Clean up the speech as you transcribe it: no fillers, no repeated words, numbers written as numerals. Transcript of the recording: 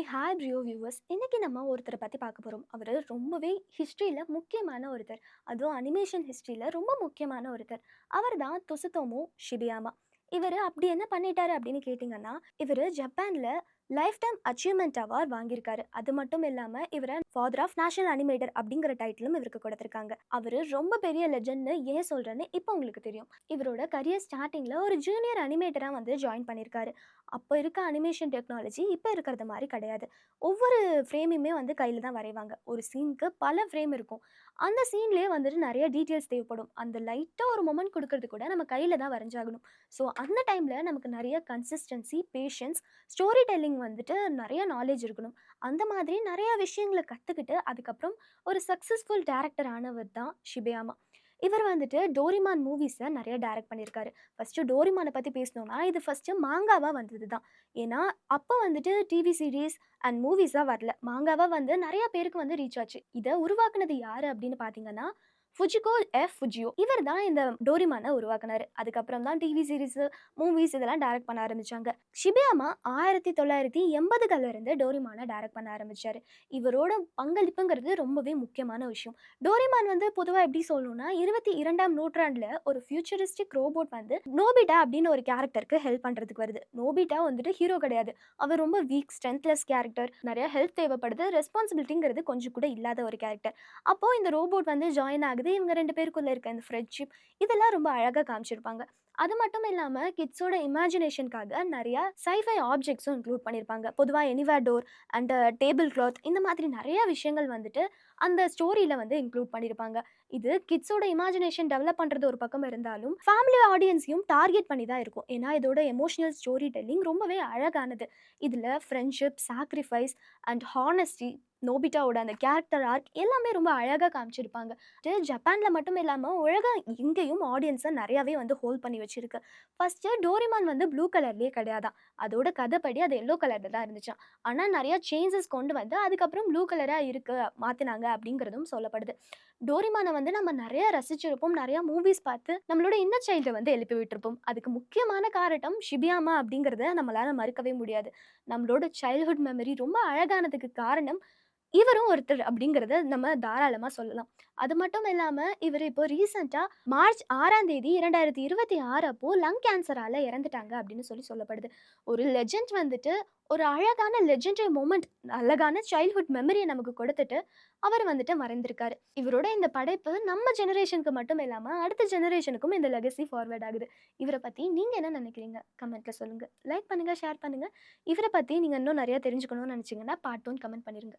Hi Rio viewers. இன்னைக்கு நம்ம ஒருத்தரை பற்றி பார்க்க போகிறோம். அவர் ரொம்பவே ஹிஸ்ட்ரியில் முக்கியமான ஒருத்தர். அதுவும் அனிமேஷன் ஹிஸ்ட்ரியில் ரொம்ப முக்கியமான ஒருத்தர். அவர் தான் தொசுதோமு ஷிபியாமா. இவர் அப்படி என்ன பண்ணிட்டாரு அப்படின்னு கேட்டிங்கன்னா, இவர் ஜப்பானில் லைஃப் டைம் அச்சீவ்மெண்ட் அவார்ட் வாங்கியிருக்காரு. அது மட்டும் இல்லாமல் இவரை ஃபாதர் ஆஃப் நேஷனல் அனிமேட்டர் அப்படிங்கிற டைட்டிலும் இவருக்கு கொடுத்துருக்காங்க. அவர் ரொம்ப பெரிய லெஜெண்ட்னு ஏன் சொல்கிறேன்னு இப்போ உங்களுக்கு தெரியும். இவரோட கரியர் ஸ்டார்டிங்கில் ஒரு ஜூனியர் அனிமேட்டராக வந்து ஜாயின் பண்ணியிருக்காரு. அப்போ இருக்க அனிமேஷன் டெக்னாலஜி இப்போ இருக்கிறது மாதிரி கிடையாது. ஒவ்வொரு ஃப்ரேமையுமே வந்து கையில் தான் வரைவாங்க. ஒரு சீனுக்கு பல ஃப்ரேம் இருக்கும். அந்த சீன்லேயே வந்துட்டு நிறைய டீட்டெயில்ஸ் தேவைப்படும். அந்த லைட்டாக ஒரு மொமெண்ட் கொடுக்கறது கூட நம்ம கையில் தான் வரைஞ்சாகணும். ஸோ அந்த டைமில் நமக்கு நிறைய கன்சிஸ்டன்சி, பேஷன்ஸ், ஸ்டோரி டெல்லிங் வந்துட்டு நிறைய நாலேஜ் இருக்கணும். அந்த மாதிரி நிறைய விஷயங்களை கற்றுக்கிட்டு அதுக்கப்புறம் ஒரு சக்ஸஸ்ஃபுல் டேரக்டர் ஆனவர் தான் ஷிபேயாமா. இவர் வந்துட்டு டோரிமான் மூவிஸை நிறைய டைரக்ட் பண்ணியிருக்காரு. ஃபஸ்ட்டு டோரிமானை பற்றி பேசணும்னா இது ஃபஸ்ட்டு மாங்காவாக வந்தது தான். ஏன்னா அப்போ வந்துட்டு டிவி சீரீஸ் அண்ட் மூவிஸாக வரல. மாங்காவாக வந்து நிறைய பேருக்கு வந்து ரீச் ஆச்சு. இதை உருவாக்குனது யார் அப்படின்னு பார்த்தீங்கன்னா ஃபுஜிகோ ஃபுஜியோ. இவர் தான் இந்த டோரிமானை உருவாக்குனாரு. அதுக்கப்புறம் தான் டிவி சீரிஸ், மூவிஸ் இதெல்லாம் டைரக்ட் பண்ண ஆரம்பிச்சாங்க. ஷிபியாமா 1980களில் இருந்து டோரிமானை டைரக்ட் பண்ண ஆரம்பிச்சாரு. இவரோட பங்களிப்புங்கிறது ரொம்பவே முக்கியமான விஷயம். டோரிமான் வந்து பொதுவாக எப்படி சொல்லணும்னா 22ஆம் நூற்றாண்டில் ஒரு ஃபியூச்சரிஸ்டிக் ரோபோட் வந்து நோபிட்டா அப்படின்னு ஒரு கேரக்டருக்கு ஹெல்ப் பண்ணுறதுக்கு வருது. நோபிட்டா வந்துட்டு ஹீரோ கிடையாது. அவர் ரொம்ப வீக், ஸ்ட்ரென்த்லெஸ் கேரக்டர். நிறைய ஹெல்ப் தேவைப்படுது. ரெஸ்பான்சிபிலிட்டிங்கிறது கொஞ்சம் கூட இல்லாத ஒரு கேரக்டர். அப்போது இந்த ரோபோட் வந்து ஜாயின் ஆகுது. இவங்க 2 பேருக்குள்ள இருக்க இந்த ஃப்ரெண்ட்ஷிப் இதெல்லாம் ரொம்ப அழகாக காமிச்சிருப்பாங்க. அது மட்டும் இல்லாமல் கிட்ஸோட இமேஜினேஷனுக்காக நிறைய சைஃபை ஆப்ஜெக்ட்ஸும் இன்க்ளூட் பண்ணியிருப்பாங்க. பொதுவாக anywhere door and table cloth இந்த மாதிரி நிறைய விஷயங்கள் வந்துட்டு அந்த ஸ்டோரியில் வந்து இன்க்ளூட் பண்ணியிருப்பாங்க. இது கிட்ஸோட இமேஜினேஷன் டெவலப் பண்ணுறது ஒரு பக்கம் இருந்தாலும் ஃபேமிலி ஆடியன்ஸையும் டார்கெட் பண்ணி தான் இருக்கும். ஏன்னா இதோட எமோஷனல் ஸ்டோரி டெல்லிங் ரொம்பவே அழகானது. இதில் ஃப்ரெண்ட்ஷிப், சாக்ரிஃபைஸ் அண்ட் ஹானஸ்டி, நோபிட்டாவோட அந்த கேரக்டர் ஆர்க் எல்லாமே ரொம்ப அழகாக காமிச்சிருப்பாங்க. ஜப்பானில் மட்டும் இல்லாமல் உலகம் எங்கேயும் ஆடியன்ஸை நிறையாவே வந்து ஹோல்ட் பண்ணி வச்சிருக்கு. ஃபஸ்ட்டு டோரிமான் வந்து ப்ளூ கலர்லேயே கிடையாதான். அதோட கதைப்படி அது எல்லோ கலரில் தான் இருந்துச்சான். ஆனால் நிறையா சேஞ்சஸ் கொண்டு வந்து அதுக்கப்புறம் ப்ளூ கலராக மாற்றினாங்க அப்படிங்கிறதும் சொல்லப்படுது. டோரிமானை வந்து நம்ம நிறைய ரசிச்சிருப்போம். நிறையா மூவிஸ் பார்த்து நம்மளோட இன்னர் சைல்டை வந்து எழுப்பி விட்டுருப்போம். அதுக்கு முக்கியமான காரணம் ஷிபியாமா அப்படிங்கிறத நம்மளால் மறுக்கவே முடியாது. நம்மளோட சைல்ட்ஹுட் மெமரி ரொம்ப அழகானதுக்கு காரணம் இவரும் ஒருத்தர் அப்படிங்கிறத நம்ம தாராளமாக சொல்லலாம். அது மட்டும் இல்லாமல் இவர் இப்போ ரீசெண்டாக மார்ச் 6ஆம் தேதி 2026 அப்போ லங் கேன்சரால் இறந்துட்டாங்க அப்படின்னு சொல்லப்படுது. ஒரு லெஜெண்ட் வந்துட்டு ஒரு அழகான லெஜெண்டரி மூமெண்ட், அழகான சைல்ட்ஹுட் மெமரியை நமக்கு கொடுத்துட்டு அவர் வந்துட்டு மறைந்திருக்காரு. இவரோட இந்த படைப்பு நம்ம ஜெனரேஷனுக்கு மட்டும் இல்லாமல் அடுத்த ஜெனரேஷனுக்கும் இந்த லெகசி ஃபார்வர்ட் ஆகுது. இவரை பற்றி நீங்கள் என்ன நினைக்கிறீங்க? கமெண்ட்டில் சொல்லுங்கள். லைக் பண்ணுங்கள், ஷேர் பண்ணுங்கள். இவரை பற்றி நீங்கள் இன்னும் நிறையா தெரிஞ்சுக்கணும்னு நினச்சிங்கன்னா பார்ட் 1 கமெண்ட் பண்ணிடுங்க.